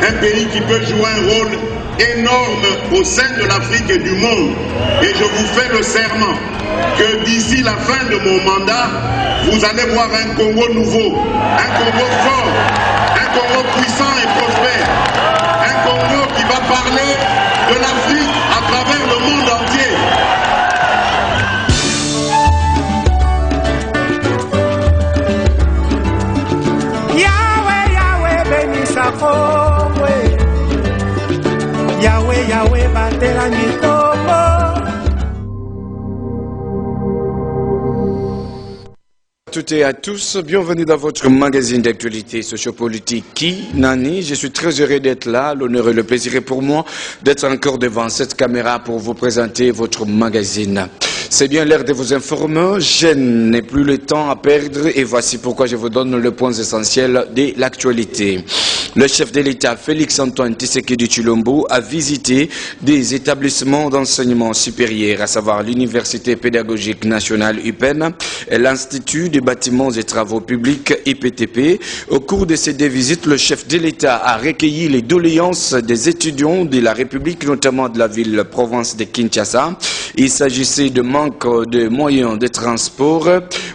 un pays qui peut jouer un rôle énorme au sein de l'Afrique et du monde. Et je vous fais le serment que d'ici la fin de mon mandat, vous allez voir un Congo nouveau, un Congo fort, un Congo puissant et prospère, un Congo qui va parler de l'Afrique à travers le monde entier. Yahweh, Yahweh, bénisse Congo. Yahweh, Yahweh, batela mitombo. Toutes et à tous, bienvenue dans votre magazine d'actualité sociopolitique Qui Nani. Je suis très heureux d'être là. L'honneur et le plaisir est pour moi d'être encore devant cette caméra pour vous présenter votre magazine. C'est bien l'heure de vous informer. Je n'ai plus le temps à perdre et voici pourquoi je vous donne le point essentiel de l'actualité. Le chef de l'État, Félix-Antoine Tshisekedi Tshilombo, a visité des établissements d'enseignement supérieur, à savoir l'Université pédagogique nationale UPEN et l'Institut des bâtiments et travaux publics IPTP. Au cours de ces deux visites, le chef de l'État a recueilli les doléances des étudiants de la République, notamment de la ville-province de Kinshasa. Il s'agissait de manque de moyens de transport,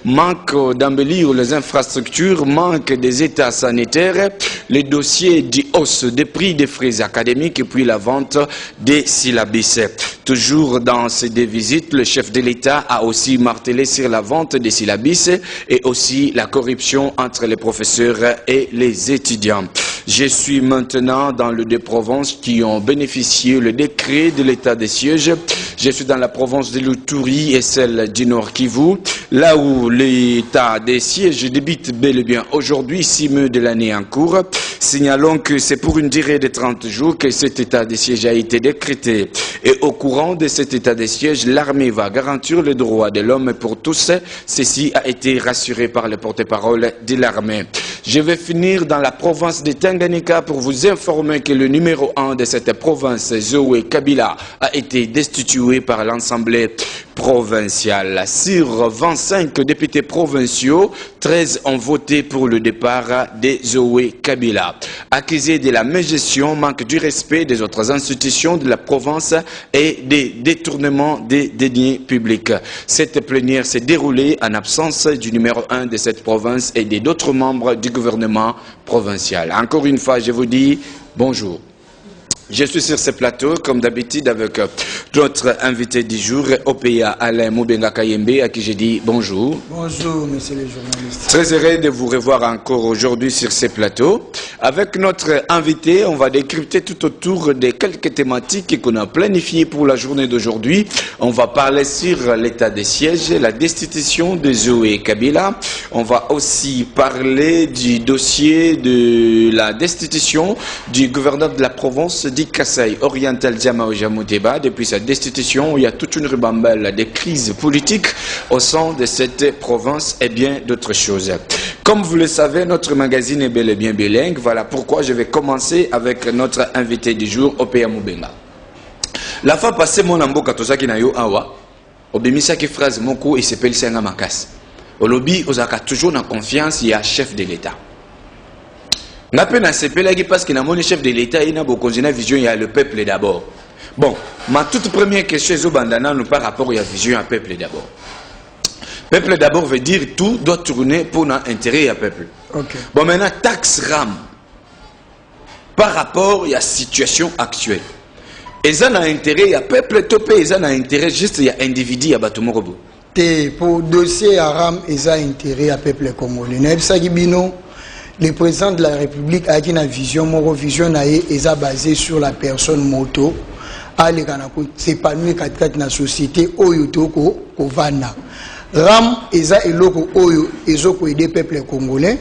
manque d'embellir les infrastructures, manque des états sanitaires, les dossiers de hausse des prix des frais académiques et puis la vente des syllabus. Toujours dans ces deux visites, le chef de l'État a aussi martelé sur la vente des syllabus et aussi la corruption entre les professeurs et les étudiants. Je suis maintenant dans le deux provinces qui ont bénéficié le décret de l'état des sièges. Je suis dans la province de l'Uturi et celle du Nord Kivu, là où l'état des sièges débute bel et bien aujourd'hui, 6 mois de l'année en cours. Signalons que c'est pour une durée de 30 jours que cet état des sièges a été décrété. Et au courant de cet état des sièges, l'armée va garantir les droits de l'homme pour tous. Ceci a été rassuré par le porte-parole de l'armée. Je vais finir dans la province de Tanganyika pour vous informer que le numéro 1 de cette province, Zoé Kabila, a été destitué par l'Assemblée provinciale. Sur 25 députés provinciaux, 13 ont voté pour le départ de Zoé Kabila. Accusé de la mégestion, manque du respect des autres institutions de la province et des détournements des deniers publics. Cette plénière s'est déroulée en absence du numéro 1 de cette province et d'autres membres du gouvernement provincial. Encore une fois, je vous dis bonjour. Je suis sur ce plateau, comme d'habitude, avec notre invité du jour, OPA Alain Moubenga Kayembe, à qui j'ai dit bonjour. Bonjour, monsieur les journalistes. Très heureux de vous revoir encore aujourd'hui sur ce plateau. Avec notre invité, on va décrypter tout autour de quelques thématiques qu'on a planifiées pour la journée d'aujourd'hui. On va parler sur l'état des sièges, la destitution de Zoé Kabila. On va aussi parler du dossier de la destitution du gouverneur de la province du Kasaï oriental Djamao Jamouteba. Depuis sa destitution, il y a toute une ribambelle de crises politiques au sein de cette province et bien d'autres choses. Comme vous le savez, notre magazine est bel et bien bilingue. Voilà pourquoi je vais commencer avec notre invité du jour, Opea Moubenga. La fois passée, mon ambo katozaki na yo awa, obemisaki phrase moko et s'appelle Senga Makas. Au lobby, ozaka toujours na confiance, il y a chef de l'État. Parce que mon chef de l'État il a beaucoup de vision, il y a le peuple d'abord. Bon, ma toute première question est par rapport à la vision à peuple d'abord. Peuple d'abord veut dire tout doit tourner pour l'intérêt du peuple. Okay. Bon, maintenant, taxe RAM par rapport à la situation actuelle. Ils ont intérêt, il y a peuple topé, ils ont intérêt juste, il y a individu, il y a Batumorobo. Pour dossier à RAM, ils ont intérêt à peuple congolais. Le président de la République a une vision, mon vision est basée sur la personne moto. C'est pas nous qui dans la société, Oyotoko, Kovana. RAM, eza eloko oyo, ezoko aider peuple congolais.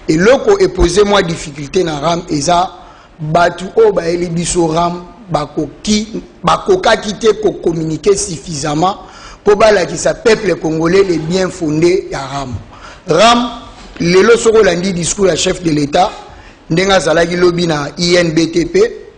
Et loko est posé moi difficulté dans RAM, eza batu o ba elibiso RAM, bakoka kite ko communiquer suffisamment pour bala qui sa peuple congolais les bien fondés à RAM. RAM, lelo soko landi discours à chef de l'État, ndenga zalaki lobby na INBTP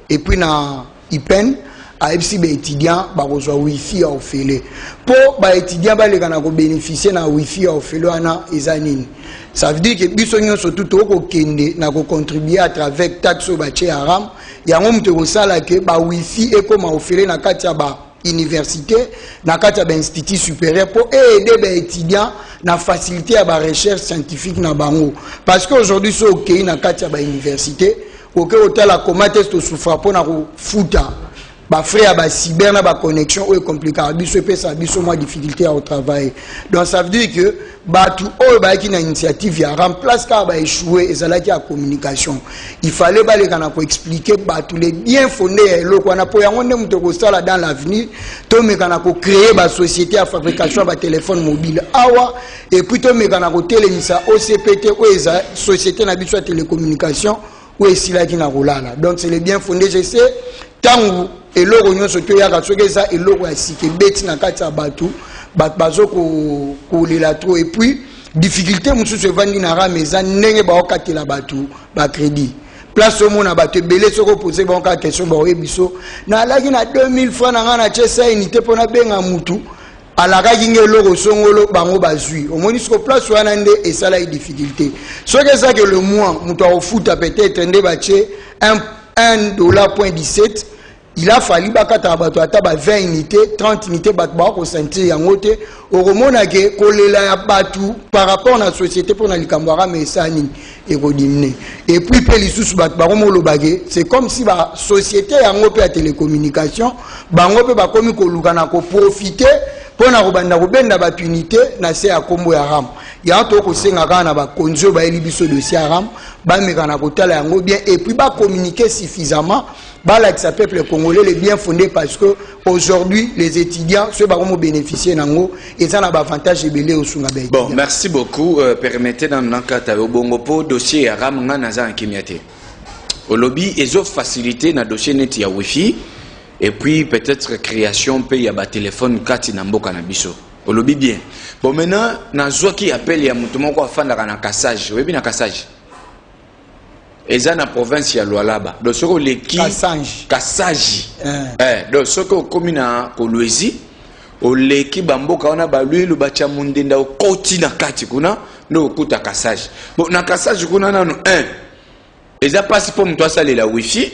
et puis na IPEN, aebisi ba étudiant ba kozwa wifi ya ofele po ba étudiant ba lekana ko bénéficier na wifi ya ofele wana ezanini. Ça veut dire que biso nyonso tout ko kende na ko contribuer à travers taxe ba che haram ya ngomte ko sala ke ba wifi e ko ma ofele na kati ya ba université na kati ya ba institut supérieur pour aider ba étudiants na faciliter à ba recherche scientifique na bango parce que aujourd'hui so ok na kati ya ba université ok otala comment est-ce que souffra pour na ko futa ba frère ba cyber na ba connexion ou compliqué biso et ça biso moins difficulté au travail. Donc ça veut dire que batu o ba ki na initiative ya remplace ka ba échouer et ça là qui a communication. Il fallait ba les kana ko expliquer batu les bien fondés lo ko na po yango ndem to ko sala dans l'avenir to me kana ko créer ba société à fabrication ba téléphone mobile awa et puis to me kana ko télémisa OCPT ou eza société na biso télécommunication ou esila ki na rolala. Donc c'est les bien fondés je sais tangu eloko nyonso to yaka soki eza eloko ya sike beti na kati ya bato bazo kolela trop et puis difficulté mosusu evandi na rame eza ndenge baokatela bato bacrédit place omona bato ebele soki opose baoka question baoyebi biso nalaki na 2000 francs na nga na tie sa unité mpo nabenga mutu alakaki nge eloko songolo bango bazwi omoni siko place wana nde esala ye difficulté soki ezaki le mois moto akofuta peut-être nde batie $1.17 il a fallu bakata bato ata ba 20 unités 30 unités bato ba ko sentir yango te oromona ke kolela ya bato par rapport na société pour na likambwara mesani et kodimne et puis pe lisusu bato ba komolo bagé c'est comme si ba société yango pe ya télécommunication bango pe ba komi ko lukana ko profiter pona ko banda ko benda bato unité na se ya kombo ya ram ya to ko senga kana ba konzo ba elibiso dossier ya ram ba mekana ko tala yango bien et puis ba communiquer suffisamment Balak sa peuple congolais les bien fondé parce que aujourd'hui les étudiants ceux qui vont bénéficier nango et ça n'a pas avantage belé au Sungabé. Bon, merci beaucoup. Permettez dans l'encadre au bongopo dossier à Ramanga Naza en Kimiate. Au lobby ils ont facilité na dossier net ya wifi et puis peut-être création paye à bas téléphone kati na mboka na biso. Au lobby bien. Bon maintenant na zo qui appelle ya mutu moko afanda na cassage. Oui bien na cassage. Eza na province ya Lualaba. Donc soko leki Kasaji. Donc soko komi na Kolwezi o leki bamboka wana balui lu bacha mundenda o koti na kati kuna no okuta Kasaji. Bon na Kasaji kuna nanu eza pasi po mto asale la wifi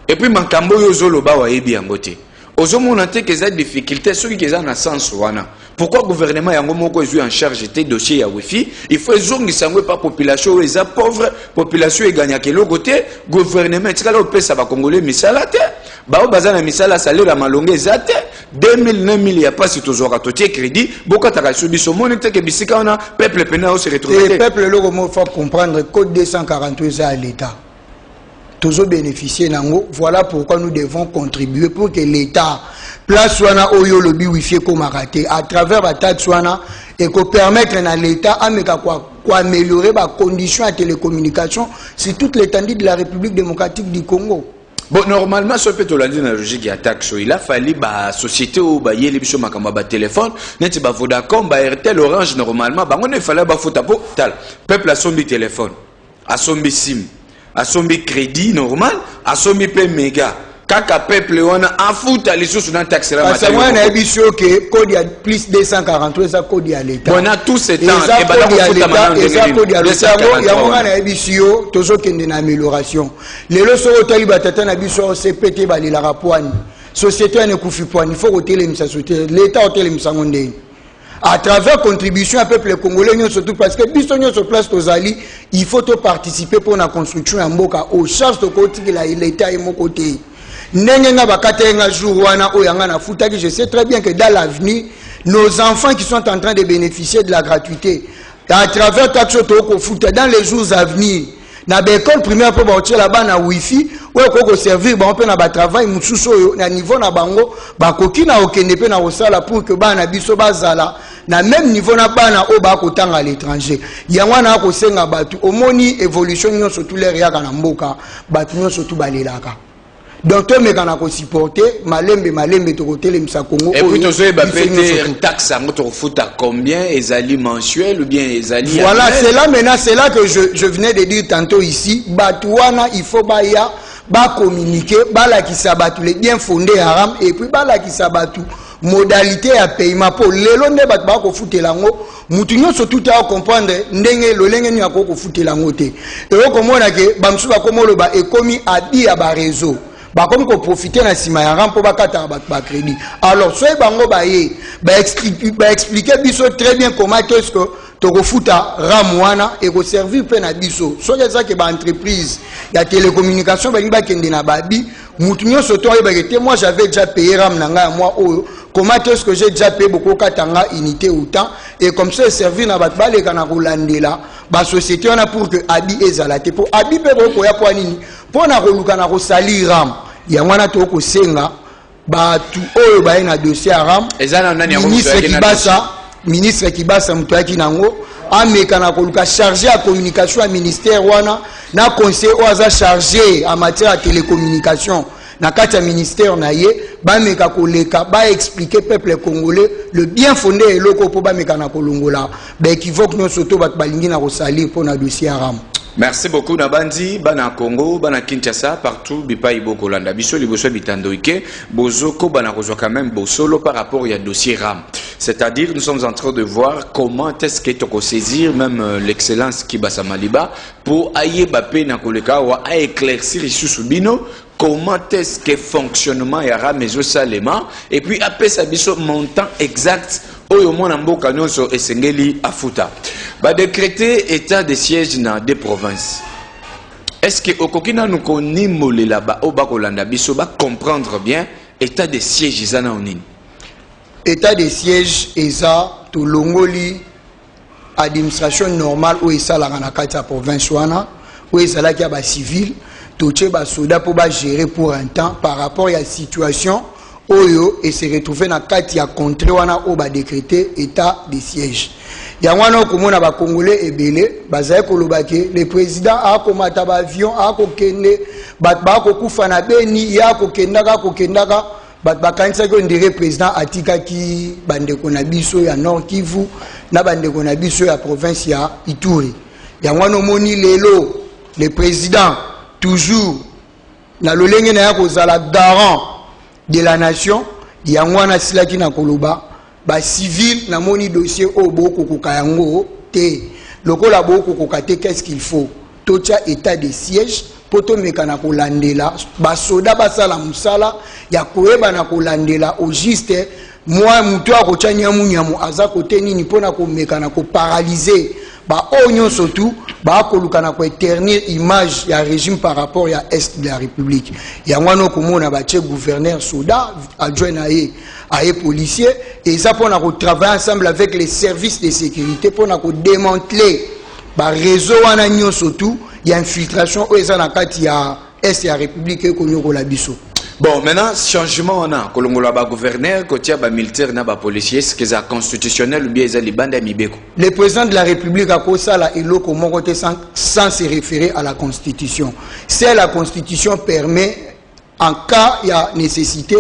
et puis mankambo yo zolo ba wa yebi yango te. Ozomona te que za difficulté ceux qui ont na sens wana. Pourquoi le gouvernement yango moko ezui en charge tes dossiers ya wifi? Il faut ezongisa ngwe pa population eza pauvre, population eganya kelo côté gouvernement tikala opesa ba congolais misala te. Ba o bazana misala salaire malonge zate 2000 9000 ya pas tozora totie crédit boko takasu biso monite ke bisika ona peuple pena o se retrouver. Le peuple le mo faut comprendre code 248 à l'état. Toujours bénéficier nango, voilà pourquoi nous devons contribuer pour que l'État place wana oyo lobi wifi ko maraté à travers la taxe wana et que permettre à l'État à améliorer les conditions de télécommunication sur toute l'étendue de la République démocratique du Congo. Bon, normalement, ce peut être la logique de taxe. Il a fallu la société ou les bichons makamba téléphone, net ba Vodacom, ba RTL, Orange normalement, ba on il fallait ba fouta po tal. Peuple a sombi téléphone, a sombi SIM. A sombi crédit normal, a sombi pe méga. Kaka peuple on a foutu à l'issue sur un taxe. Parce que moi, on a dit que code il y a plus de 243, ça code il y a l'État. On a tous ces temps. Et ça code il y a l'État. Et ça code il y a l'État. Il y a un ambition, toujours qu'il y a une amélioration. Les leçons au Taliban, t'as un ambition, c'est pété bali la rapoine. Société ne koufi point. Il faut ôter les sociétés. L'État ôter les misangondé. À travers contribution à peuple congolais, surtout parce que bisogno sur place aux alliés, il faut participer pour la construction en Boka au charge de côté que l'État est mon côté. Nengenga bakatenga jour wana oyanga na futaki, je sais très bien que dans l'avenir, nos enfants qui sont en train de bénéficier de la gratuité, à travers taxo toko futa dans les jours à venir, na l'école primaire pour baotier là-bas na wifi, ouais koko servir ba on peut na ba travail mususo na niveau na bango, ba koki na okende pe na osala pour que ba na biso bazala na même niveau na bana o ba kotanga à l'étranger. Yango na ko senga batu omoni évolution nyo surtout les yaka na mboka, batu nyo surtout balelaka. Donc toi mais quand on supporter malembe to côté les Congo. Et puis tu sais bah péter taxe à notre foot à combien ezali mensuel ou bien ezali. Voilà, c'est là maintenant c'est là que je venais de dire tantôt ici, Batouana il faut baya ba communiquer bala ki sabatu les bien fondés à RAM et puis bala ki sabatu modalité à paiement pour lelo nde bat ba ko futela ngo mutu nyonso tout à comprendre ndenge lolenge ni akoko futela ngo te e ko mona ke bamsu ba komolo ba ekomi abi ya ba réseau ba comme ko profiter na sima ya RAM pour ba kata ba crédit alors soy bango ba ye ba expliquer biso très bien comment est-ce que toko futa RAM wana et ko servir pe na biso so que ça que ba entreprise ya télécommunication ba ngi ba kende na babi mutu nyonso to ba ke moi j'avais déjà payé RAM na nga moi o comment est-ce que j'ai déjà payé beaucoup katanga unité autant et comme ça servir na bat baleka na kolandela ba société on a pour que abi ezalate pour abi pe ko ya kwa nini pour na koluka na ko salir RAM ya mwana to ko senga ba tu oyo ba na dossier RAM ezana nani ministre Kibasa mutu yaki nango ameka na koluka chargé à communication à ministère wana na conseil oaza chargé en matière de télécommunication na kati ya ministère na ye ba meka koleka ba expliquer peuple congolais le bien fondé et loko po ba meka na kolongola ba équivoque non soto ba balingi na kosalir pour na dossier RAM. Merci beaucoup Nabandi, bana Congo, bana Kinshasa, partout, bipa ibo kolanda. Biso liboso bitandoike, bozoko bana rejoint quand même bosolo par rapport au dossier RAM. C'est-à-dire, nous sommes en train de voir comment est-ce qu'il faut saisir même l'excellence Kibasa Maliba pour aïe bapé na koleka ou à éclaircir Isusubino. Comment est-ce que fonctionnement y aura mes salema et puis après ça biso montant exact oyo mona mboka nyonso esengeli afuta ba décréter état de siège dans des provinces. Est-ce que okokina nous koni molela ba oba kolanda biso ba comprendre bien état de siège izana onini? État de siège eza to longoli administration normale ou esala na kati ya province wana ou esala ki ba civil touché ba soda pour ba gérer pour un temps par rapport à la situation oyo et se retrouver na kati ya contrée wana o ba décréter état de siège ya wana ko mona ba congolais ebele bazaye ko lobake le président a komata ba avion a ko kende ba ko kufa na beni ya ko kendaka ba kanisa ko ndire président atika ki bandeko na biso ya Nord Kivu na bandeko na biso ya province ya Ituri ya wana moni lelo le président toujours na lolenge na ya kozala garant de la nation yangwana silaki na koloba ba civil na moni dossier o boko kokayango te lokola boko kokate qu'est-ce qu'il faut tocha état de siège poto mekana kolandela ba soda basala musala ya koeba na kolandela au juste moi muto akocha nyamu aza kote nini pona ko mekana ko paralyser ba onyo surtout ba kolukana ko éternir image ya régime par rapport à est de la République ya ngwana ko mona ba che gouverneur soda adjoint na ye policier et ça pour na ko travailler ensemble avec les services de sécurité pour na ko démanteler ba réseau wana nyo surtout ya infiltration o eza na kati ya est ya République ko nyoko la biso. Bon, maintenant, changement on a. Kolongola ba gouverneur, kotia ba militaire na ba policier, est-ce que c'est constitutionnel ou bien c'est libanda mibeko? Le président de la République a causé la iloko mongote sans se référer à la Constitution. Si la Constitution permet, en cas il y a nécessité,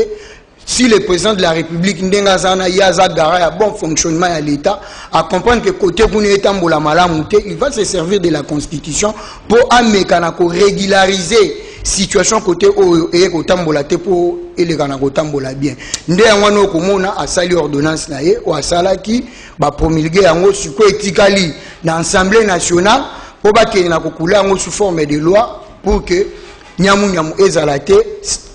si le président de la République n'engazana yaza gara ya bon fonctionnement à l'État, à comprendre que côté kuni etambola malamute, il va se servir de la Constitution pour amekanako régulariser situation côté oyo et kotambola te pour elekana kotambola bien nde yangwana komona asali ordonnance na ye o asalaki ba promulguer yango siko etikali na assemblée nationale po bakene na kokula yango sous forme de loi pour que nyamu ezala te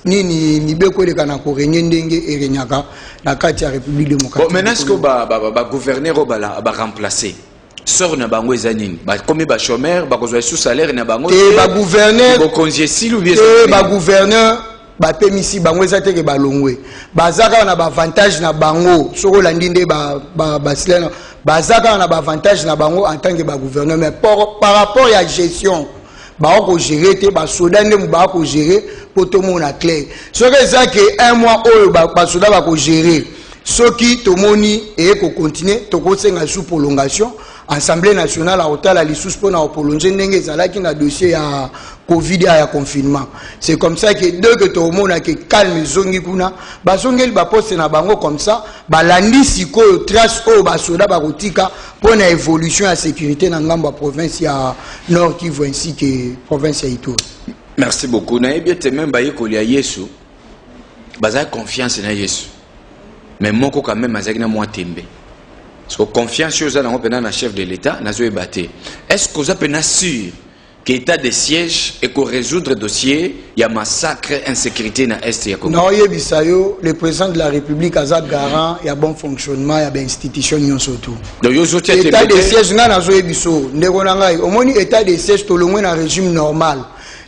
nini mibeko elekana ko renye ndenge erenyaka na kati ya République démocratique. Bon, maintenant est-ce que ba gouverneur ba remplacer sort na bango ezanini ba comme ba chômeur ba kozwa sous salaire na bango et ba gouverneur ba congé si ou bien ba gouverneur ba pemisi bango ezate ke balongwe bazaka na ba avantage na bango soko landi nde ba silena bazaka na ba avantage na bango en tant que ba gouverneur mais par rapport à gestion ba ko gérer te ba soda nde ba ko gérer pour tout monde clair soko ezake un mois oyo ba soda ba ko gérer soki tomoni et ko continuer to ko senga sous prolongation Assemblée nationale a otala lissus pour na prolonger ndenge zalaki na dossier ya Covid ya confinement. C'est comme ça que dès que tout le monde a que calme zongi kuna, ba zongeli ba poste na bango comme ça, ba landi siko trace o ba soda ba kotika pour na évolution à sécurité na ngamba province ya Nord Kivu ainsi que province ya Ituri. Merci beaucoup. Na bien te même baye kolia Yesu. Baza confiance na Yesu. Mais moko quand même azaki na moi tembe. Parce que confiance sur ça dans le chef de l'État n'a pas battu. Est-ce que vous avez sûr que l'état de siège et qu'on résoudre le dossier, il y a massacre, insécurité dans l'Est? Non, le président de la République a garant, il y a bon fonctionnement, il y a des institutions surtout. Donc, l'état de siège n'a pas biso. Au moins l'état de siège tout le monde un régime normal.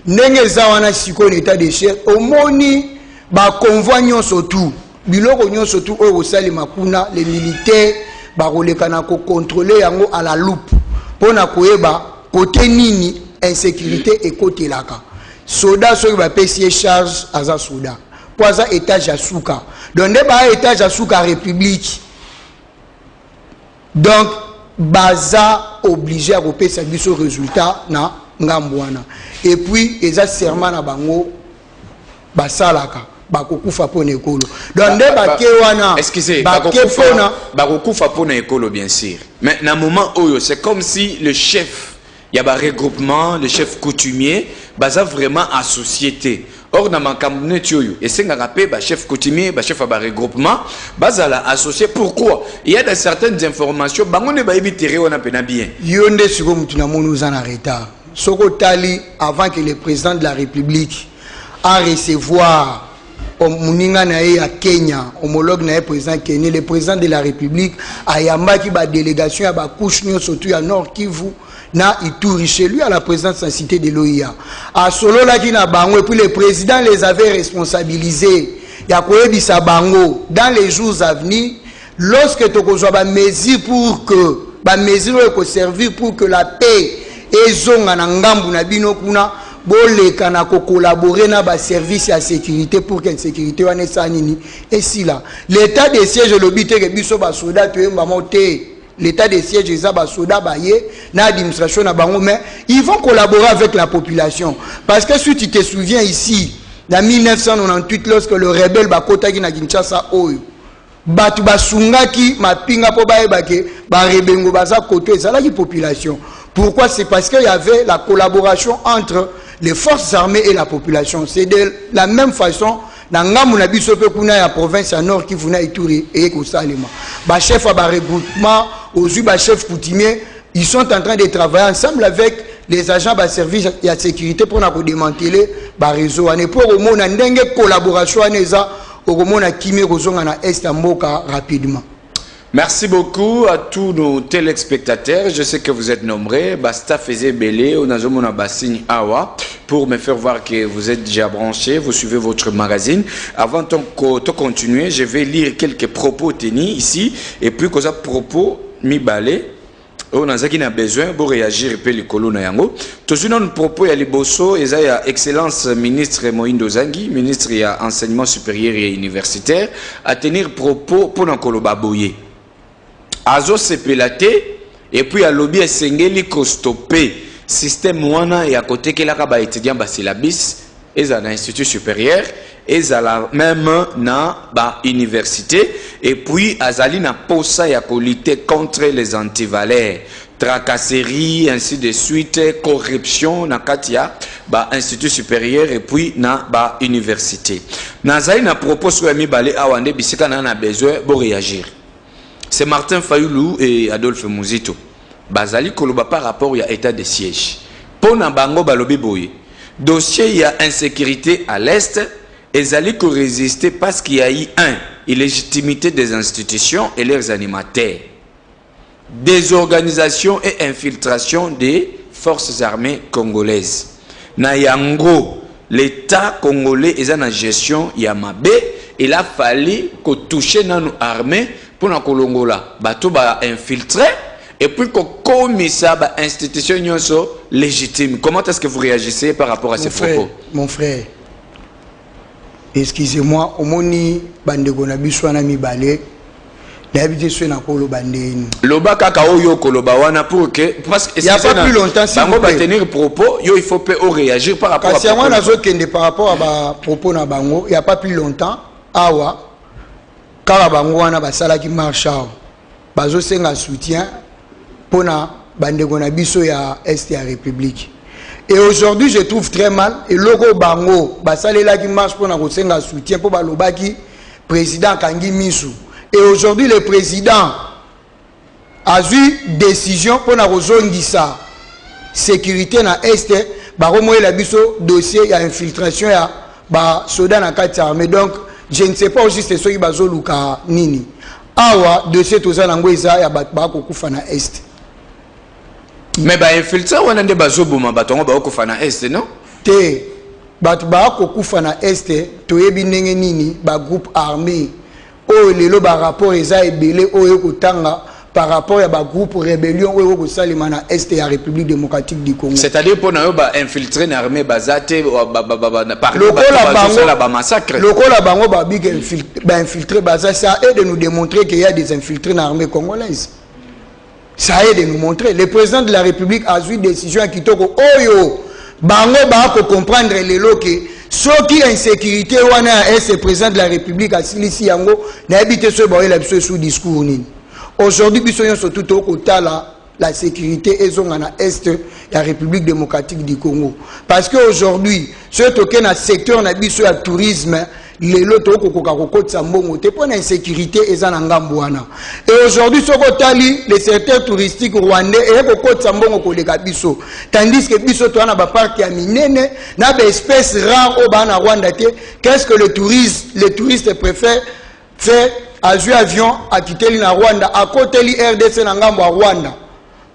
N'engé zawana siko l'état de siège. Au moins ba convoi surtout. Biloko surtout au sali makuna les militaires ba rolekana ko contrôler yango à la loupe. Pona koyeba côté nini insécurité et côté laka. Soda so ba pesier charge aza soda. Poza étage à souka. Donc ba étage à souka république. Donc baza obligé à repérer biso résultat na ngambwana. Et puis eza serment na bango basalaka. Bakokufa pona ekolo. Donc nde bake wana. Excusez, bakokufa pona ekolo bien sûr. Mais dans moment oyo c'est comme si le chef il y a un regroupement, le chef coutumier, baza vraiment à société. Or dans ma campagne et c'est un rappel, chef coutumier, chef à regroupement, baza la associé. Pourquoi? Il y a de certaines informations, bango ne ba éviter on a peine bien. Yonde siko mutuna nous en retard. Soko tali avant que le président de la République a recevoir Muninga nae à Kenya, homologue nae président Kenya, le président de la République a yamba ki ba délégation à ba couche surtout à Nord Kivu. Na Ituri chez lui à la présidence de la cité de l'OIA. À Solo la qui na bango et puis le président les avait responsabilisés. Ya koyebisa bango dans les jours à venir lorsque tu kozwa ba mesure pour que ba mesure ko servir pour que la paix ezonga na ngambu na bino kuna boleka na ko collaborer na ba service ya sécurité pour que sécurité wana sanini et si là l'état de siège le bité que biso ba soldat tu mba monter. L'état de siège est à soda baye, na administration na bango, mais ils vont collaborer avec la population. Parce que si tu te souviens ici, en 1998, lorsque le rebelle Bakota qui na Kinshasa oyo, batu basungaki mapinga po baye bake, ba rebengo baza koto et ça la population. Pourquoi? C'est parce qu'il y avait la collaboration entre les forces armées et la population. C'est de la même façon. Dans la province à nord qui venait Ituri et Kosalema. Ba chef à regroupement, aux chef coutumier, ils sont en train de travailler ensemble avec les agents de service et de sécurité pour démanteler le réseau. Et pour au moins une collaboration au moins Kimi Rozonga na Est Mboka rapidement. Merci beaucoup à tous nos téléspectateurs. Je sais que vous êtes nombreux. Basta faisait belé. On a un bassigne awa pour me faire voir que vous êtes déjà branchés. Vous suivez votre magazine. Avant de continuer, je vais lire quelques propos tenus ici. Et puis, que ça propos mi balé. On a besoin pour réagir et les colons na yango. Tous nos propos ya liboso et ya excellence ministre Moïndo Zangi, ministre ya enseignement supérieur et universitaire, à tenir propos pour nos colobaboyer. Azo sepelate et puis à lobby esengeli ko stopper système wana et à côté que la kaba étudiant ba syllabus et à l'institut supérieur et à la même na ba université et puis azali na posa ya ko lutter contre les antivaleurs, tracasserie ainsi de suite, corruption na katia ba institut supérieur et puis na ba université. Nazali na propos sur mi balé awande bisika na besoin pour réagir. C'est Martin Fayoulou et Adolphe Mouzito. Bazali koloba par rapport à état de siège. Pona bango balobi boye. Dossier il y a insécurité à l'est et zali ko résister parce qu'il y a eu illégitimité des institutions et leurs animateurs. Désorganisation et infiltration des forces armées congolaises. Na yango l'État congolais est en gestion yamabe. Il a fallu que toucher dans nos armées pour na kolongola bato ba infiltrer et puis qu'on commise ba institution nyonso légitime. Comment est-ce que vous réagissez par rapport à ces propos? Mon frère, excusez-moi, omoni bande gona biswana mi balé d'habitude sur na kolo bandeni loba kaka oyo koloba wana pour que parce que il y a pas plus longtemps si bango ba tenir propos yo il faut pas réagir par rapport à moi na zo kende par rapport à ba propos na bango il y a pas plus longtemps awa kala bango wana basala ki marshal bazo senga soutien pona bande gona biso ya est ya république Et aujourd'hui, je trouve très mal. Et logo bango, basalela qui marche pour un soutien pour balobaki président Kangi Misu. Et aujourd'hui, le président a eu décision pour na rozongisa sécurité na est. Baromo la biso dossier il y a infiltration il y a ba soda na kati armée. Donc je ne sais pas aussi c'est ce qui bazo luka nini. Awa dossier toza nango eza ya ba ko kufa na est. Mais ba infiltré on a des bazo boma batongo ba ko kufa na est non? Te bat ba ko kufa na est to yebi ndenge nini ba groupe armé o lelo ba rapport eza ebele o ko tanga par rapport à un groupe rébellion ou au Salimana Est et la République démocratique du Congo. C'est-à-dire pour nous infiltrer une armée basée par le massacre. Le coup la bango ba big infiltrer basé ça aide de nous démontrer qu'il y a des infiltrés dans l'armée congolaise. Ça aide de nous montrer. Le président de la République a eu décision à Kitoko Oyo bango ba ko comprendre les loquets. Ceux qui ont insécurité wana est le président de la République à Silisi Yango n'a habité ce boy là sous discours ni. Aujourd'hui, nous sommes surtout au côté la sécurité et dans l'Est de la République démocratique du Congo. Parce qu'aujourd'hui, ce qui est dans le secteur de la tourisme, les lotos pour l'insécurité et dans l'Angambouana. Et aujourd'hui, ce qui les secteurs touristiques rwandais et tandis que biso to na ba parc ya minene na ba espèces rares au bana Rwanda. Qu'est-ce que les touristes préfèrent faire? A joué avion à quitter le Rwanda, à côté de RDC Nangambo à Rwanda,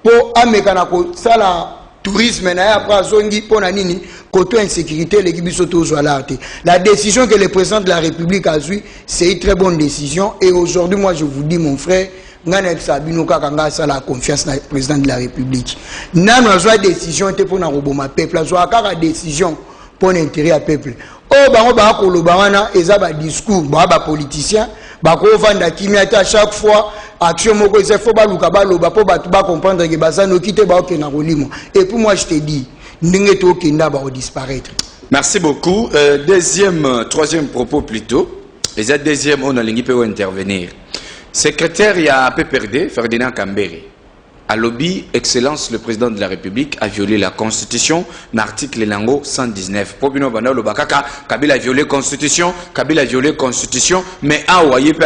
pour amekana ko sala tourisme na après zongi pour nanini côté insécurité les bisoto zoalarte. La décision que le président de la République a eu, c'est une très bonne décision et aujourd'hui moi je vous dis mon frère, ngana sabino kanga sala confiance dans le président de la République. Nano a décision était pour na roboma peuple, a kaka décision pour l'intérêt à peuple. Oh bango ba ko lobana eza ba discours ba politicien bako vanda kimia à chaque fois action moko il faut ba luka ba loba po ba comprendre que baza no kite ba okena rolimo. Et pour moi je te dis ndenge to okenda ba disparaître. Merci beaucoup. Troisième propos plutôt. Les deuxième on a lingi peut intervenir. Secrétaire il y a PPRD Ferdinand Kambere. À lobby, Excellence, le président de la République a violé la Constitution, l'article Lango 119. Pobino Banda Lobakaka, Kabila a violé la Constitution, Kabila a violé la Constitution, mais à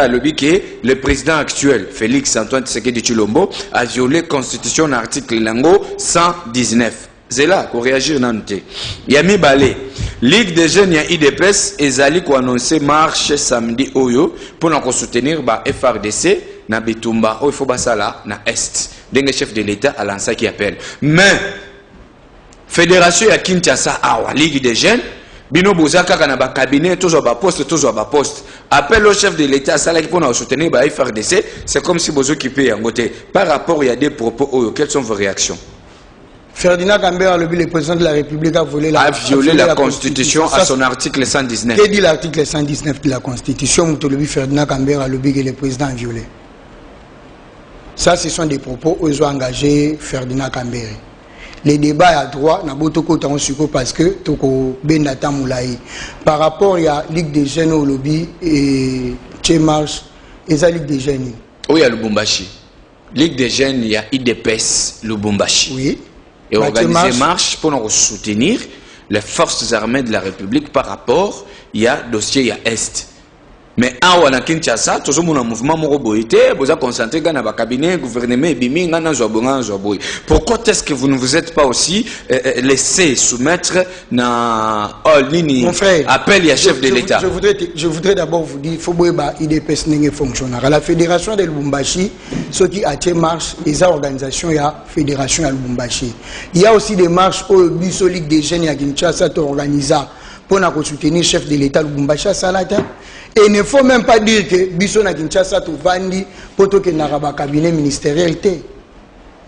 lobby que le président actuel, Félix Antoine Tshisekedi Tshilombo, a violé la Constitution, l'article Lango 119. C'est là qu'on réagit dans le thé. Yami Balé, Ligue des jeunes et IDPS, Ezali qui a annoncé marche samedi Oyo pour nous soutenir par FRDC, na Bitumba, il faut ça là, na Est. D'un chef de l'État à l'ancien qui appelle. Mais, Fédération à Kinshasa, Awa, Ligue des jeunes, Bino Bouzaka, Kanaba cabinet, toujours bas poste. Appel au chef de l'État, ça là qui pour nous soutenir par FRDC, c'est comme si Bozo qui paye en côté. Par rapport, il y a des propos Oyo, quelles sont vos réactions? Ferdinand Kambere, le président de la République, a violé la Constitution à son article 119. Qu'est-ce dit l'article 119 de la Constitution? Ferdinand Kambere, le président a violé. Ça, ce sont des propos où ils ont engagé Ferdinand Kambere. Les débats à droit, parce que par rapport à la Ligue des jeunes au lobby et Tchémarche, et la Ligue des jeunes. Oui, il y a Lubumbashi. Ligue des jeunes, il y a IDPS Lubumbashi. Oui. Et organiser marche pour nous soutenir les forces armées de la République par rapport, il y a dossier, il y a Est. Mais à Kinshasa, tout le monde a un mouvement moroboïté, vous avez concentré dans le cabinet, gouvernement, bimi, pourquoi est-ce que vous ne vous êtes pas aussi laissé soumettre dans mon frère, appel à chef de l'État? Je voudrais d'abord vous dire, il faut que l'IDPS n'est fonctionnaire. À la fédération de Lubumbashi, ceux qui ont marche, les organisations, il y a fédération à Lubumbashi. Il y a aussi des marches au Biso Ligue des jeunes à Kinshasa organisées pour soutenir le chef de l'État Lubumbashi à Salata. Et il ne faut même pas dire que Biso na Kinshasa tout vandi pour que le cabinet ministériel.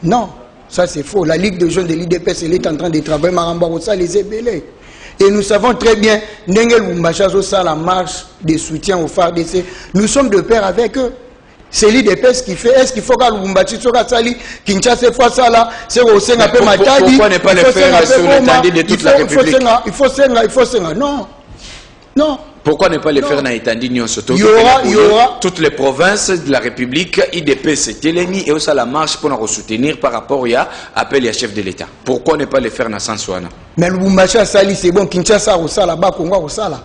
Non, ça c'est faux. La Ligue des jeunes de l'IDPS est en train de travailler Marambarossa les ébélés. Et nous savons très bien, Ndengel Bumbachazo, ça la marche de soutien aux FARDC. Nous sommes de pair avec eux. C'est l'IDPS qui fait. Est-ce qu'il faut que Lubumbashi soit sali, Kinshasa soit ça là, c'est au sein un peu Matadi. Pourquoi ne pas le faire sur l'étendue de toute la République? Il faut ça. Non. Non. Pourquoi ne pas le faire dans l'étendue Nyon Soto? Il y aura toutes les provinces de la République, IDPS, Télémi et aussi la marche pour nous soutenir par rapport à l'appel à chef de l'État. Pourquoi ne pas le faire dans Sansouana? Mais le Bumbashi a sali, c'est bon, Kinshasa au Sala, Bakongo au Sala.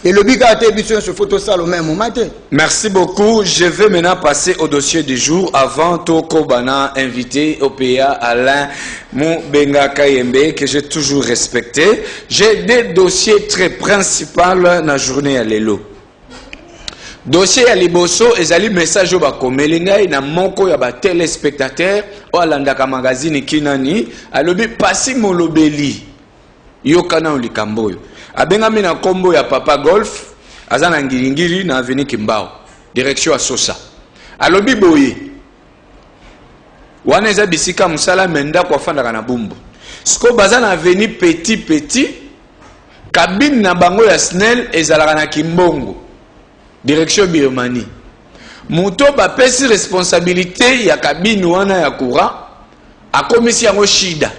Et le Bika a été habitué sur photo sale au même moment. Merci beaucoup. Je vais maintenant passer au dossier du jour avant Toko Bana, invité au PA Alain Moubenga Kayembe, que j'ai toujours respecté. J'ai des dossiers très principaux dans la journée à l'élo. Dossier à Liboso, ezali message au bakomelinga na moko ya ba téléspectateur au alandaka magazine kinani alobi pasi molobeli yokana olikamboyo. Abengami na kombo ya Papa Golf, azana ngilingiri na avenue Kimbao, direction à Sosa. Alobi boye. Wana eza bisika musala menda kwa fanda na bumbu. Siko bazana avenue petit, cabine na bango ya SNEL ezalaka na Kimbongo, direction Birmanie. Muto ba pesi responsabilité ya cabine wana ya courant, akomisi yango shida.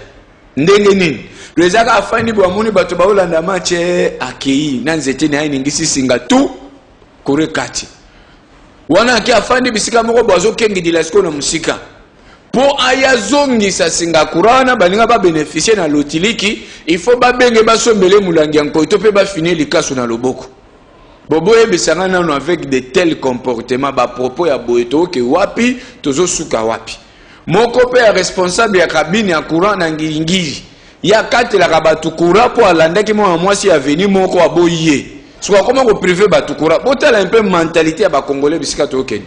Ndenge nini? Lezaka afani bwamuni bato baolanda mache akei nanzete na iningisi singa tu kure kati wana aki afani bisika moko bazo kengi dilasko na musika po aya zongi sa singa kurana balinga ba bénéficier na lotiliki il faut ba benge ba sombele mulangi yanko to pe ba finir likaso na loboko bobo ebisanga nano avec de tels comportements ba propos ya boeto ke wapi tozo suka wapi moko pe ya responsable ya cabine ya courant na ngingiri ya kate la rabatukura pour alandaki mo mwasi ya veni moko aboye soit comment ko privé batukura botala un peu mentalité ya ba congolais bisika token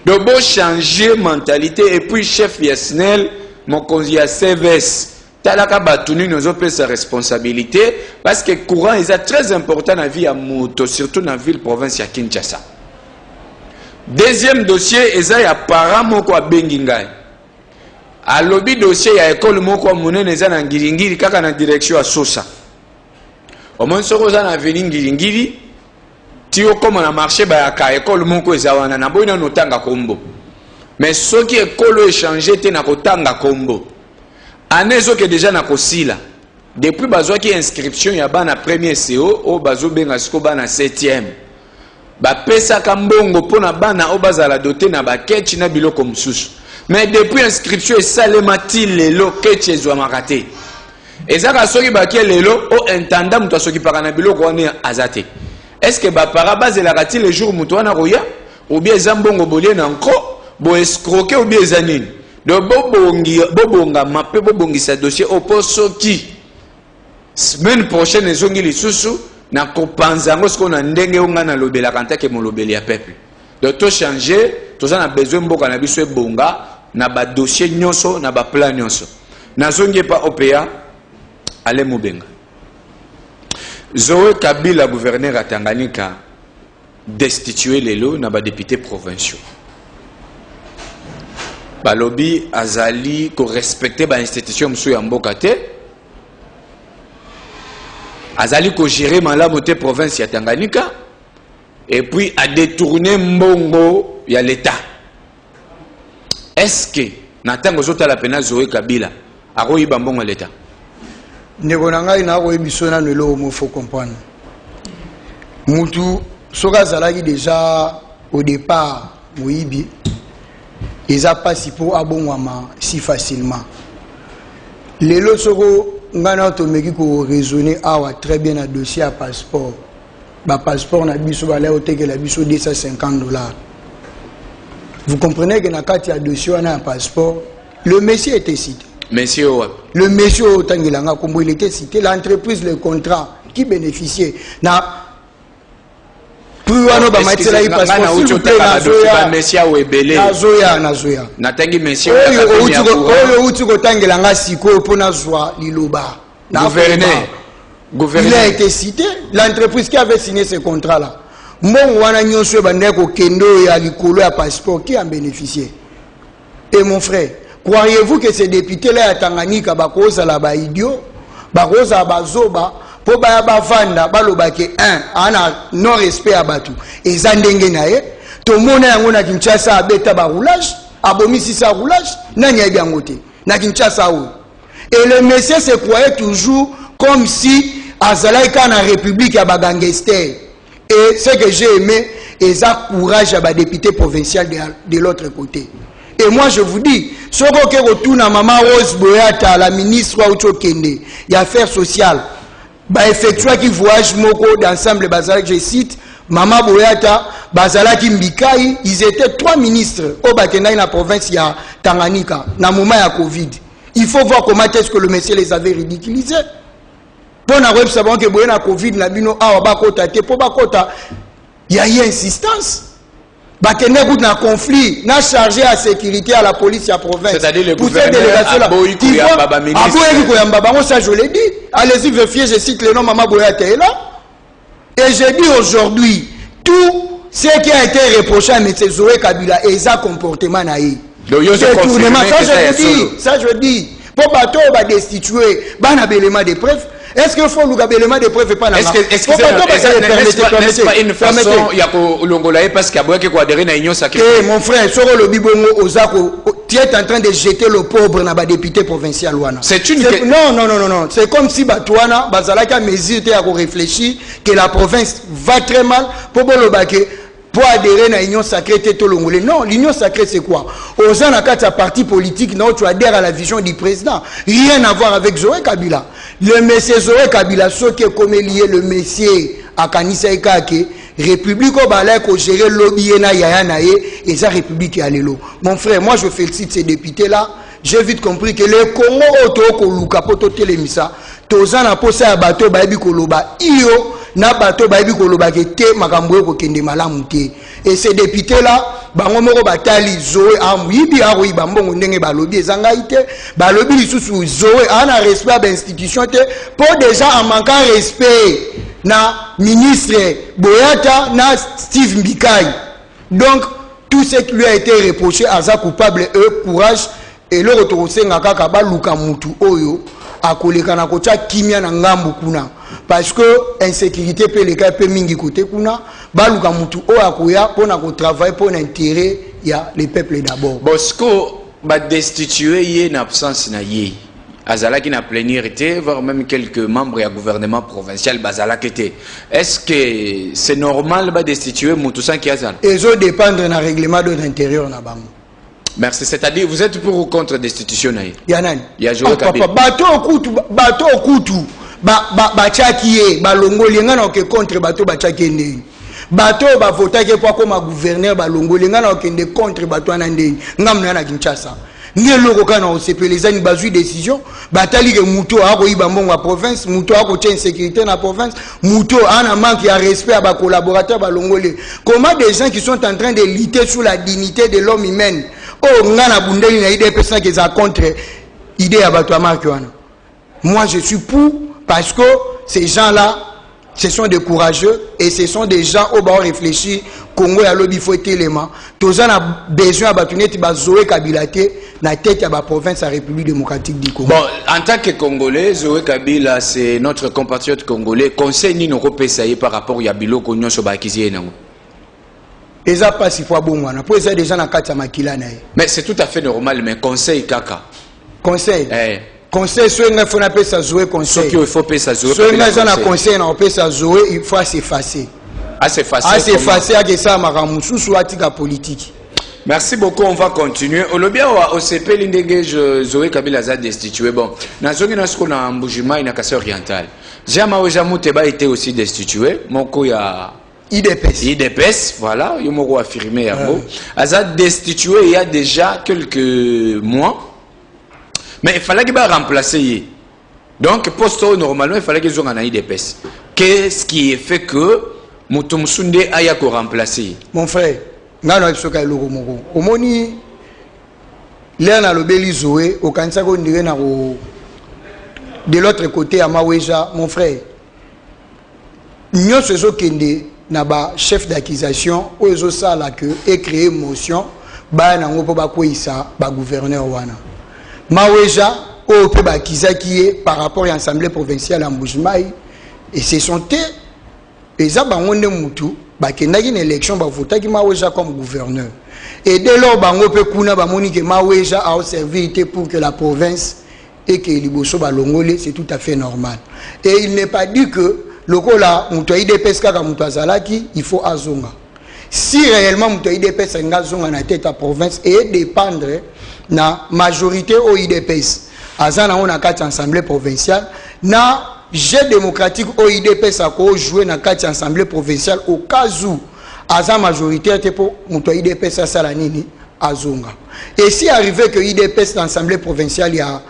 donc bon changer mentalité et puis chef Yasnel mon konzi ya CVS talaka batuni nozo pe sa responsabilité parce que courant est très important dans la vie à moto surtout dans la ville province ya Kinshasa. Deuxième dossier eza ya para moko a bengingai a lobby dossier ya école moko monene za na ngilingiri kaka na direction à Sosa. Au moins soko za na avenue ngilingiri tio comme na marché ba ya ka école moko ezawana na boina notanga kombo. Mais soki école échanger te na kotanga kombo. Anezo ke déjà na kosila. Depuis bazwa ki inscription ya bana premier CO o bazo benga siko bana 7e. Ba pesa kambongo pona bana o bazala doté na ba ketchi na biloko mususu. Mais depuis inscription et salemati lelo keche zwa makate. Ezaka soki bakie lelo o intendant muto soki parana biloko wana azate. Est-ce que ba para base la rati le jour muto wana roya ou bien zambongo bolie na nko bo escroquer ou bien zanine. De bobonga mape bobongi sa dossier au poso ki semaine prochaine ezongi lisusu na kopanzango sko na ndenge onga na lobela kanta ke molobeli ya peuple. De tout changer, tous on a besoin mboka na biso bonga na ba dossier nyonso na ba plan nyonso. Na zongi pa OPA ale Moubenga. Zoé Kabila gouverneur à Tanganyika destitué les lots na ba députés provinciaux. Balobi azali ko respecter ba institution mso ya mboka te. Azali ko gérer malamu te province ya Tanganyika. Et puis à détourner mbongo ya l'État. Est-ce que natango zota la pena Zoé Kabila a roiba mbongo l'État? Negonanga ina roibisona ne lo mo faut comprendre. Mutu soka zalaki déjà au départ moyibi ils a pas si pour abongwama si facilement. Les lots soko ngana tomeki ko raisonner awa très bien à dossier à passeport. Ba passeport na biso ba la oteke la biso $250. Vous comprenez que na kati ya dossier wana un passeport, le monsieur était cité. Monsieur le monsieur Tangilanga comme il était cité, l'entreprise le contrat qui bénéficiait na Puano ba matela i passeport s'il vous plaît nazoya natangi monsieur oyo utuko Tangilanga siko pona zwa liloba gouverneur. Il a été cité, l'entreprise qui avait signé ce contrat-là. Mon wana nyonso bandeko kendo ya likolo ya passeport qui en bénéficié. Et mon frère, croyez-vous que ces députés-là à Tanganyika bakoza la ba idiot, bakoza bazoba, po ba bavanda baloba ke ana non respect à batu. Et zandenge na ye, to mona yango na Kinshasa abeta ba roulage, abomisi sa roulage, nani ya biangote. Na Kinshasa ou. Et le monsieur se croyait toujours comme si Azalaïka na République ya bagangester. Et ce que j'ai aimé, et ça courage à ma députée provinciale de l'autre côté. Et moi je vous dis, ce que retourne à Maman Rose Boyata, la ministre Oucho Kende, il y a affaires sociales, bah effectuer qui voyage moko d'ensemble bazala que je cite, Maman Boyata, bazala qui Mbikai, ils étaient 3 ministres au Bakena dans la province ya Tanganyika, dans le moment ya Covid. Il faut voir comment est-ce que le monsieur les avait ridiculisés. Pour na web savons que Boyana Covid na bino a bakota te pour bakota, il y a eu insistance. Bakene gout na conflit, na chargé à sécurité à la police à province. C'est-à-dire le gouverneur Aboyi Kouyamba ministre. Aboyi Kouyamba, bon ça je l'ai dit. Allez-y vérifier, je cite le nom Maman Boyata est là. Et je dis aujourd'hui, tout ce qui a été reproché à M. Zoé Kabila et sa comportement naïf. Détournement, ça je dis. Pour bateau va destituer, ban abélément des preuves. Est-ce qu'il faut l'abélément des preuves et pas est-ce que n'est-ce pas une façon il y a l'ongolaï parce qu'il y a beaucoup adhéré à l'union sacrée. Mon frère, sur le bibongo Ozako, tu es en train de jeter le pauvre dans la députée provinciale. C'est une non. C'est comme si Batouana, Bazalaka mesure à réfléchir que la province va très mal pour le baquet. Pour adhérer à l'union sacrée, non, l'union sacrée c'est quoi? Aux un parti politique, non, tu adhères à la vision du président. Rien à voir avec Zoé Kabila. Le monsieur Zoé Kabila, ce qui est comme lié le monsieur à Kanisa Ikake, République au balai qu'on gère lobby et sa République à l'élo. Mon frère, moi je félicite ces députés-là. J'ai vite compris que le Congo Otoko poto telemisa, tozan a posé à bateau baby koloba iyo na bateau baby koloba ke makambo ko kende malamu te. Et ces députés là, bango moko batali Zoé amuibi aroyi bambongo ndenge balobi ezanga ite, balobi lisusu Zoé ana respect ba institution te pour déjà en manquant respect na ministre Boyata na Steve Mbikai. Donc tout ce qui lui a été reproché à sa coupable courage. Et le retour au Sénaka Kaba Luka Moutou Oyo a koleka na kocha kimia na ngambu kuna parce que insécurité peut les cas peut mingi côté kuna ba Luka Moutou Oyo akoya pour na ko travailler pour l'intérêt ya les peuples d'abord. Bosco ba destituer yé na absence na yé azala qui na plénirité voire même quelques membres du gouvernement provincial bazala kété. Est-ce que c'est normal ba destituer Moutou sans qui azala? Et ça dépendre na règlement de l'intérieur na bango. Merci. C'est-à-dire, vous êtes pour ou contre destitution? Yanan. Il y a Joël Kabila. Bateau kutu. Bachakiye. Balongoli ngana ke contre bateau bachakiye. Bateau ba vota ke pour comme gouverneur balongoli ngana ke contre bateau anande. Ngamna na Kinshasa. Ngelo ko kana o sepelezani bazui décision. Batali ke muto ako ibambongo wa province, muto ako tient sécurité na province, muto ana manque ya respect à ba collaborateurs balongoli. Comment des gens qui sont en train de lutter sur la dignité de l'homme humain? Oh, ngana bundeli na idée personne qui est contre idée à Batouama Kwana. Moi je suis pour parce que ces gens-là, ce sont des courageux et ce sont des gens au bas réfléchir. Congo ya lobby faut élément. Tous on a besoin à Batounet ba Zoé Kabila te na tête à la province à République démocratique du Congo. Bon, en tant que Congolais, Zoé Kabila c'est notre compatriote congolais. Conseil ni nous repessayer par rapport à Bilo Konyo Sobakizie na. Mais c'est tout à fait normal, mais conseil kaka. Conseil. Conseil, soit il faut appeler ça jouer conseil. Il faut appeler ça jouer. Soit il a conseil, on appelle ça jouer, il faut s'effacer. S'effacer à ça, maramousou, soit la politique. Merci beaucoup, on va continuer. Olobia au CP l'indégage Zoé Kabila a destitué. Bon, dans zone na Mbujima ina Kassai oriental. Jama Ojamuteba était aussi destitué. Moko ya IDPS, voilà, il m'a affirmé. Azad destitué il y a déjà quelques mois, mais il fallait qu'il remplacer. Donc, poste normalement, il fallait qu'ils aient un IDPS. Qu'est-ce qui fait que Moutoumsounde aya ko remplacer? Mon frère, ngano ebisoka eloko moko. Omoni lena lobeli Zoé au kanisa ko ndire na de l'autre côté à Maweja, mon frère. Nyo sezo kende na ba chef d'accusation ozo sala que et créer motion ba na ngopo ba koisa ba gouverneur wana Maweja o pe ba kizaki par rapport à l'assemblée provinciale en Mbujimai et c'est son té et ça ba ngonde mutu ba kendaki na élection ba votaki Maweja comme gouverneur et dès lors ba ngope kuna ba moni que Maweja a servi pour que la province et que liboso ba longolé c'est tout à fait normal et il n'est pas dit que lokola muto IDPS kaka muto azalaki il faut azonga. Si réellement muto IDPS ngazonga na tête à province et dépendre na majorité au IDPS azana on a quatre assemblée provinciale na jeu démocratique au IDPS a jouer na quatre assemblée provinciale au cas où aza majoritaire te pour muto IDPS sala nini azonga. Et si arrivé que IDPS l'assemblée provinciale il y a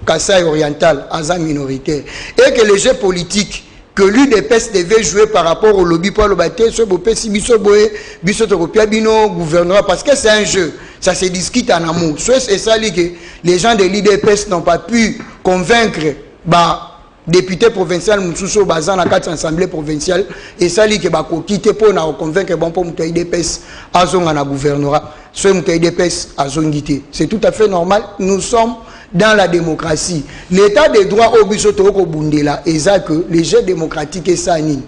Kassai oriental aza minoritaire et que le jeu politique que l'UDPS devait jouer par rapport au lobby pour le bâtir, ce beau petit gouvernement, parce que c'est un jeu, ça se discute en amour. C'est ça que les gens de l'UDPS n'ont pas pu convaincre député provincial Moussousso Bazan à 4 assemblées provinciales et ça dit que quitter pour convaincre bon pour l'UDPS à zone gouvernorat, ce l'UDPS à zone guité. C'est tout à fait normal. Nous sommes dans la démocratie. L'état des droits au Bissoto Bundela est ça que les jeux démocratiques et ça ni.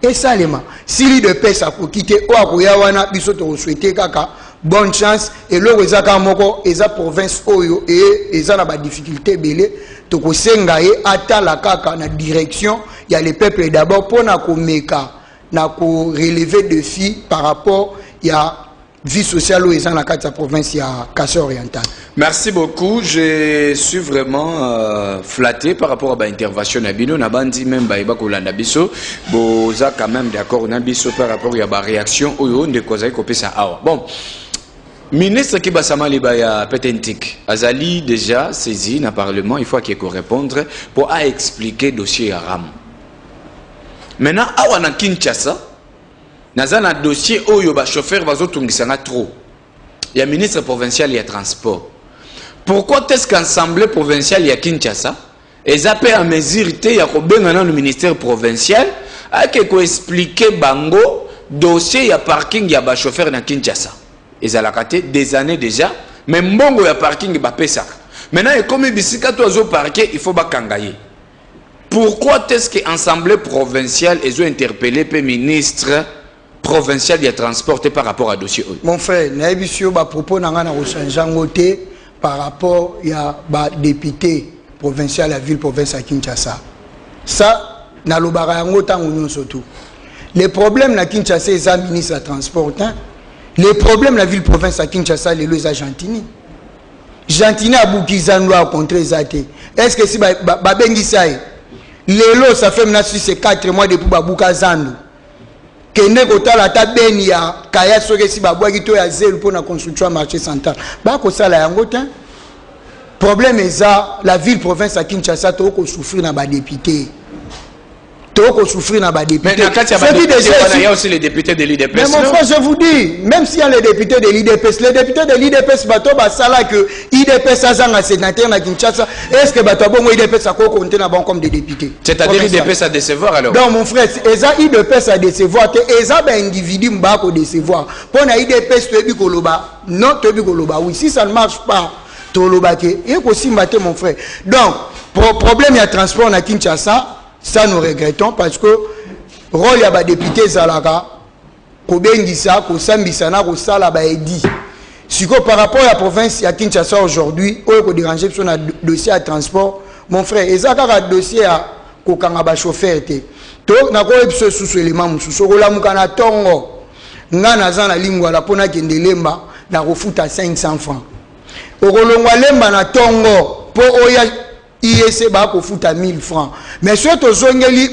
Et ça les mains. Si l'UDPS a quitté ou à Koyawana Bissoto souhaité kaka bonne chance et le Wezaka Moko et sa province Oyo et ça n'a pas de difficulté belé. Toko sengaye ata la kaka na direction il y a les peuples d'abord pour na ko meka na ko relever défi par rapport il y a vie sociale où ils ont la carte de la province à Kassai oriental. Merci beaucoup. Je suis vraiment flatté par rapport à l'intervention Nabino. Nabandi même Baïba Kolanda Bisso. Boza quand même d'accord Nabiso par rapport à la réaction au de Kozai Kopesa Awa. Bon. Ministre Kibasama Libaya Petentik. Azali déjà saisi dans le Parlement. Il faut qu'il répondre pour expliquer le dossier à Ram. Maintenant, Awa na Kinshasa. Dans un dossier où il y a chauffeur trop. Il y a ministre provincial, il y a transport. Pourquoi est-ce qu'Assemblée provinciale, il y a Kinshasa et ça peut à mesure il y a le ministère provincial qui expliquer bango dossier il y a parking il y a chauffeur dans Kinshasa. Et ça a des années déjà, mais mbongo il y a parking il y a pesa. Maintenant comme il y a tout parquet, il faut kangaye. Pourquoi est-ce que l'Assemblée provinciale est interpellé par le ministre provincial de transporté par rapport à dossier. Mon frère, naibisio ba propos nanga na chanjangote par rapport ya ba député provincial la ville province à Kinshasa. Ça na lobara yango tango nyonso tout. Les problèmes na Kinshasa est ministre de transport. Les problèmes la ville province à Kinshasa les lois Argentini. Argentini a boukizanlo a contre zate. Est-ce que si ba bengi sai les lois ça fait maintenant c'est 4 mois depuis ba boukazanlo. Kende kotala ta beni ya kaya soke si babwaki to ya zelu pour la construction marché central ba ko sala yango te problème est la ville province à Kinshasa to ko souffrir na ba député mais il y a aussi les députés de l'IDPS. Mais mon frère, je vous dis, même s'il y a les députés de l'IDPS, bato basala que IDPS a un sénateur na Kinshasa, est-ce que bato bon IDPS a compté na bon comme des députés? C'est-à-dire IDPS à décevoir alors? Non mon frère, eza IDPS à décevoir, eza ba individu mbako décevoir. Pour na IDPS tobi koloba, non tobi koloba. Oui, si ça ne marche pas, toloba ke, et aussi maté mon frère. Donc, problème il y a transport na Kinshasa. Ça nous regrettons parce que rôle ya ba député zalaka ko bengisa ko sambisa na ko sala ba edi. Siko par rapport à la province ya Kinshasa aujourd'hui, o ko déranger sur un dossier à transport, mon frère, ezaka ka dossier à ko kanga ba chauffeur te. To na ko ebiso sous élément mususu ko la mukana tongo. Ngana za na lingwa la pona kende lemba na ko futa 500 francs. Okolongwa lemba na tongo po oya IEC ba ko futa 1000 francs. Mais soit aux ongeli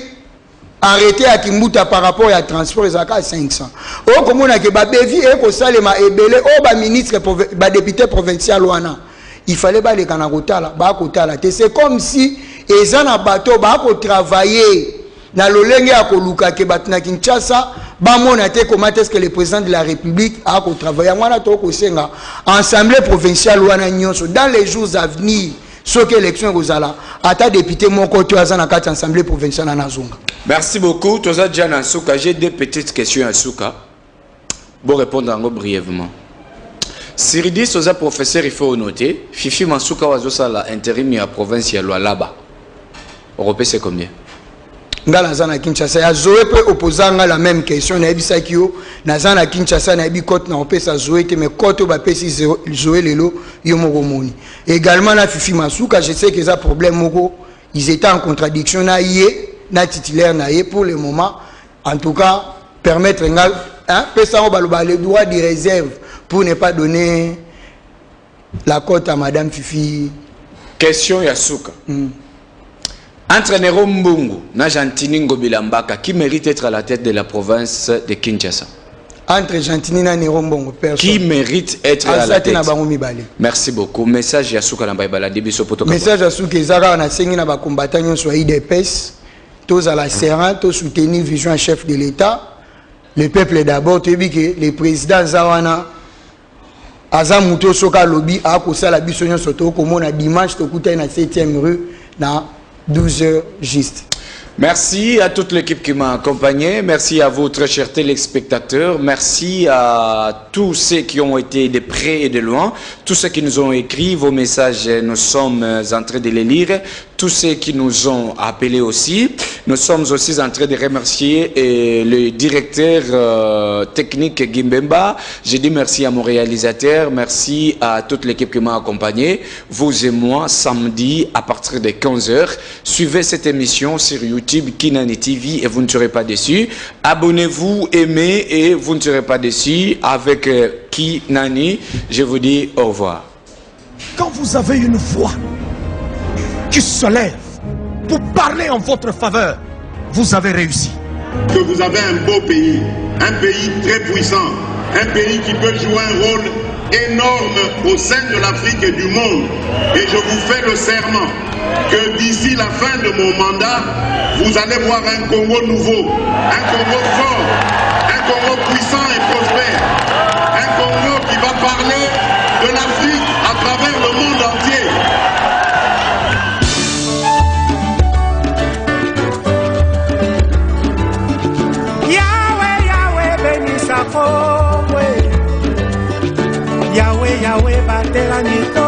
arrêté à Kimbuta par rapport à transport ezaka 500. O komona ke ba bevi e ko salema ebele o ba ministre ba député provincial wana. Il fallait ba le kana kotala ba kotala. C'est comme si ezana bateau ba ko travailler na lolenge ya koluka ke batna Kinshasa ba mona te comment est-ce que le président de la République a ko travailler wana to ko senga assemblée provinciale wana nyonso dans les jours à venir. Ce que l'élection Rosala a ta député mon côté à la carte assemblée provinciale en Azunga. Merci beaucoup. Toza Diana Souka, j'ai deux petites questions à Souka. Bon répondre en brièvement. Siridi Soza professeur il faut noter. Fifi Mansouka Wazosa la intérim à province ya là-bas. Européen c'est combien? Ngala Kinshasa ya Zoé peut opposer la même question na ebisa kio na zana Kinshasa na ebi côte na opesa Zoé te mais côte ba pesi Zoé lelo yo moko moni également na Fifi Masuka je sais que ça problème moko ils étaient en contradiction na yé na titulaire naie pour le moment. En tout cas, permettre le droit de réserve pour ne pas donner la cote à Madame Fifi. Question Yasuka. Entre Nero Mbungu et Jantini Ngobilambaka, qui mérite d'être à la tête de la province de Kinshasa? Entre Jantini et Nero Mbungu, personne. Qui mérite d'être à la tête? Merci beaucoup. Message Yasuka Nambaibala Debiso Poto. Message Yasuka Zara na sengi na ba combattants soit IDPS, tous à la serrant, tous soutenir vision chef de l'État. Le peuple d'abord, tu dis que le président Zawana Azamuto Soka Lobby a causé la bisogno soto comme on a dimanche to kuta na 7e rue na 12h juste. Merci à toute l'équipe qui m'a accompagné. Merci à vous, très chers téléspectateurs. Merci à tous ceux qui ont été de près et de loin. Tous ceux qui nous ont écrit vos messages, nous sommes en train de les lire. Tous ceux qui nous ont appelés aussi. Nous sommes aussi en train de remercier le directeur technique Gimbemba. Je dis merci à mon réalisateur. Merci à toute l'équipe qui m'a accompagné. Vous et moi, samedi à partir de 15h. Suivez cette émission sur YouTube Kinani TV et vous ne serez pas déçus. Abonnez-vous, aimez et vous ne serez pas déçus. Avec Kinani, je vous dis au revoir. Quand vous avez une voix qui se lève pour parler en votre faveur, vous avez réussi. Que vous avez un beau pays, un pays très puissant, un pays qui peut jouer un rôle énorme au sein de l'Afrique et du monde. Et je vous fais le serment que d'ici la fin de mon mandat, vous allez voir un Congo nouveau, un Congo fort, un Congo puissant et prospère, un Congo qui va parler de l'Afrique à travers le monde entier. Yahweh, Yahweh, bénis sa Yahweh, Yahweh, batela nito.